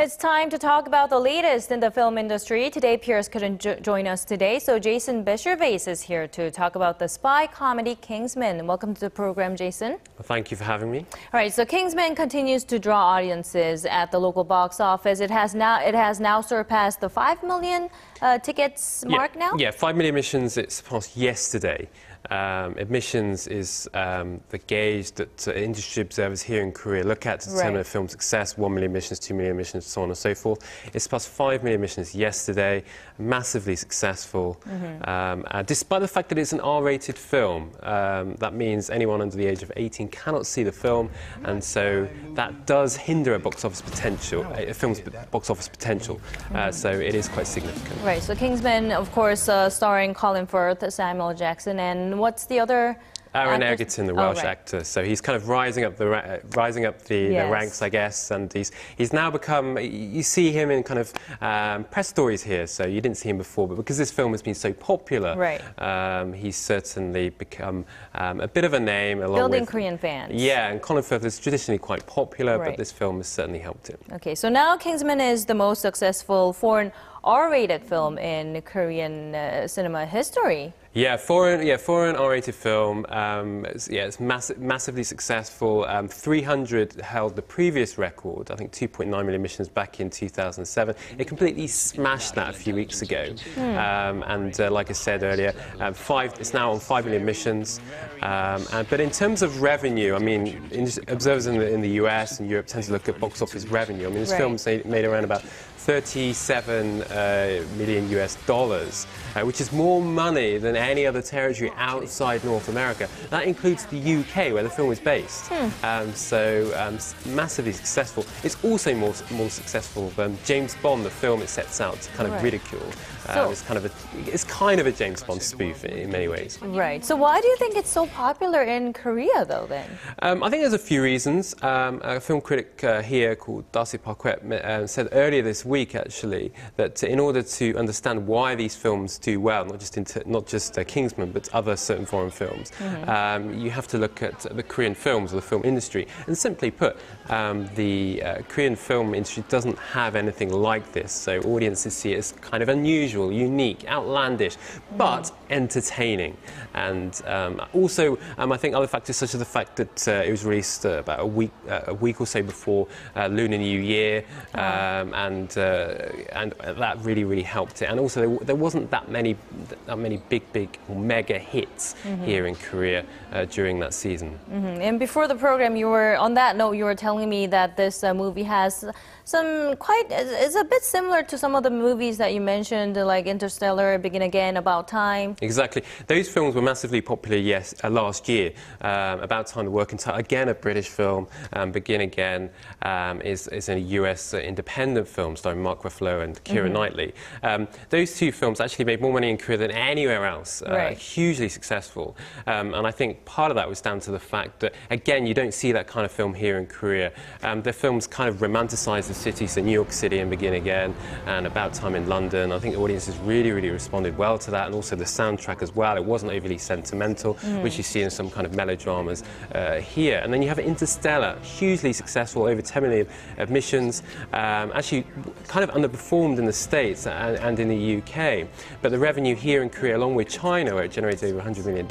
It's time to talk about the latest in the film industry. Today, Piers couldn't join us today, so Jason Bechervaise is here to talk about the spy comedy Kingsman. Welcome to the program, Jason. Well, thank you for having me. All right, so Kingsman continues to draw audiences at the local box office. It has now surpassed the 5 million tickets mark now? Yeah, 5 million admissions it surpassed yesterday. Admissions is the gauge that industry observers here in Korea look at to determine a film's success. 1 million admissions, 2 million admissions, so on and so forth. It's surpassed 5 million admissions yesterday, massively successful. Despite the fact that it's an R-rated film, that means anyone under the age of 18 cannot see the film, and so that does hinder a box office potential, a film's box office potential. So it is quite significant. Right. So Kingsman, of course, starring Colin Firth, Samuel Jackson, and what's the other? Taron Egerton, the Welsh actor. So he's kind of rising up the ranks, I guess, and he's now become. You see him in kind of press stories here. So you didn't see him before, but because this film has been so popular, he's certainly become a bit of a name. Building Korean fans. Yeah, and Colin Firth is traditionally quite popular, but this film has certainly helped him. Okay, so now Kingsman is the most successful foreign R-rated film in Korean cinema history. Yeah, foreign R-rated film. It's massively successful. 300 held the previous record. I think 2.9 million admissions back in 2007. It completely smashed that a few weeks ago. And like I said earlier, it's now on 5 million admissions. But in terms of revenue, I mean, observers in the US and Europe tend to look at box office revenue. I mean, this film's made around about 37 million US dollars, which is more money than any other territory outside North America. That includes the UK, where the film is based. Massively successful. It's also more successful than James Bond, the film it sets out to kind of ridicule. It's kind of a James Bond spoof in many ways. Right. So why do you think it's so popular in Korea, though, then? I think there's a few reasons. A film critic here called Darcy Parquet said earlier this week, actually, that in order to understand why these films do well, not just Kingsman, but other certain foreign films, you have to look at the Korean films or the film industry. And simply put, the Korean film industry doesn't have anything like this, so audiences see it as kind of unusual, unique, outlandish, but entertaining. And also, I think other factors such as the fact that it was released about a week or so before Lunar New Year, and that really helped it. And also, there wasn't that many big or mega hits here in Korea during that season. And before the program, you were telling me that this movie has some is a bit similar to some of the movies that you mentioned, like Interstellar, Begin Again, About Time. Exactly. Those films were massively popular, last year. About Time, The Working Title, again a British film. Begin Again is a US independent film starring Mark Ruffalo and Keira Knightley. Those two films actually made more money in Korea than anywhere else. Hugely successful. And I think part of that was down to the fact that, again, you don't see that kind of film here in Korea. The films kind of romanticize the cities, so New York City and Begin Again, and About Time in London. I think the audiences really responded well to that, and also the soundtrack as well. It wasn't overly sentimental, which you see in some kind of melodramas here. And then you have Interstellar, hugely successful, over 10 million admissions, actually kind of underperformed in the States and in the UK. But the revenue here in Korea, along with China, where it generated over $100 million,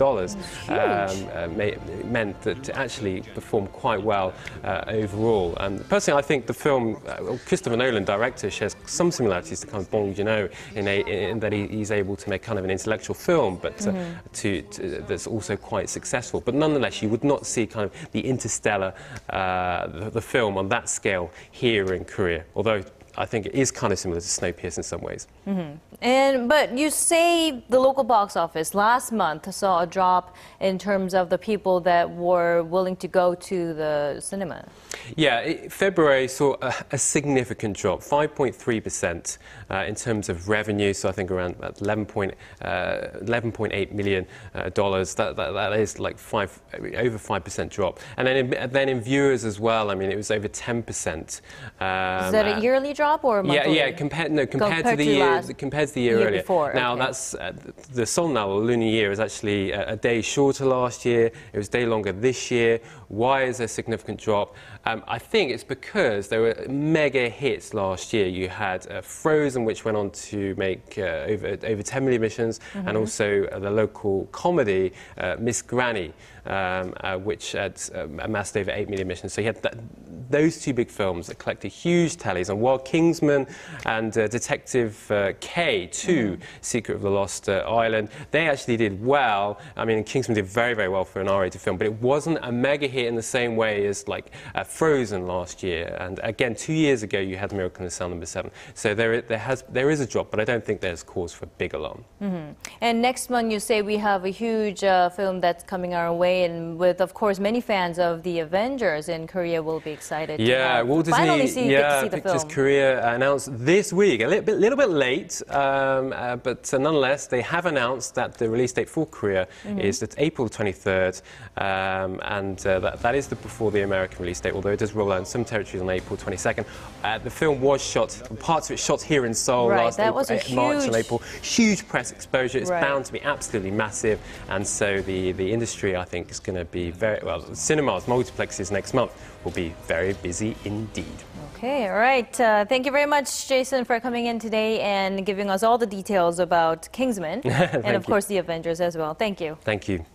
meant that it actually performed quite well overall. And personally, I think the film, Christopher Nolan, director, shares some similarities to kind of Bong Joon-ho in that he's able to make kind of an intellectual film, but that's also quite successful. But nonetheless, you would not see kind of the Interstellar, the film on that scale here in Korea, although I think it is kind of similar to Snowpiercer in some ways. But you say the local box office last month saw a drop in terms of the people that were willing to go to the cinema. Yeah, February saw a significant drop, 5.3% in terms of revenue. So I think around $11.8 million. That is like over 5% drop. And then in viewers as well. I mean, it was over 10%. Is that a yearly drop? drop or monthly? Yeah. Compared to the year earlier. Before, now okay. that's the solar lunar year is actually a day shorter last year. It was a day longer this year. Why is there a significant drop? I think it's because there were mega hits last year. You had Frozen, which went on to make over 10 million admissions, and also the local comedy Miss Granny, which had amassed over 8 million admissions. So you had those two big films that collected huge tallies. And while Kingsman and Detective K2, Secret of the Lost Island, they actually did well. I mean, Kingsman did very, very well for an R-rated film, but it wasn't a mega hit in the same way as like Frozen last year. And again, 2 years ago, you had Miracle in the Cell #7. So there is a drop, but I don't think there's cause for a big alarm. And next month, you say we have a huge film that's coming our way, and with, of course, many fans of the Avengers in Korea will be excited. Yeah, Walt Disney. Finally get to see the Pictures film. Korea announced this week, a little bit late, but nonetheless, they have announced that the release date for Korea is April 23rd, and that is before the American release date, although it does roll out in some territories on April 22nd. The film was shot, parts of it shot here in Seoul last March and April. Huge press exposure. It's bound to be absolutely massive, and so the industry, I think, is going to be very well. Cinemas, multiplexes next month will be very busy indeed. Okay, all right. Thank you very much, Jason, for coming in today and giving us all the details about Kingsman and, of course, the Avengers as well. Thank you. Thank you.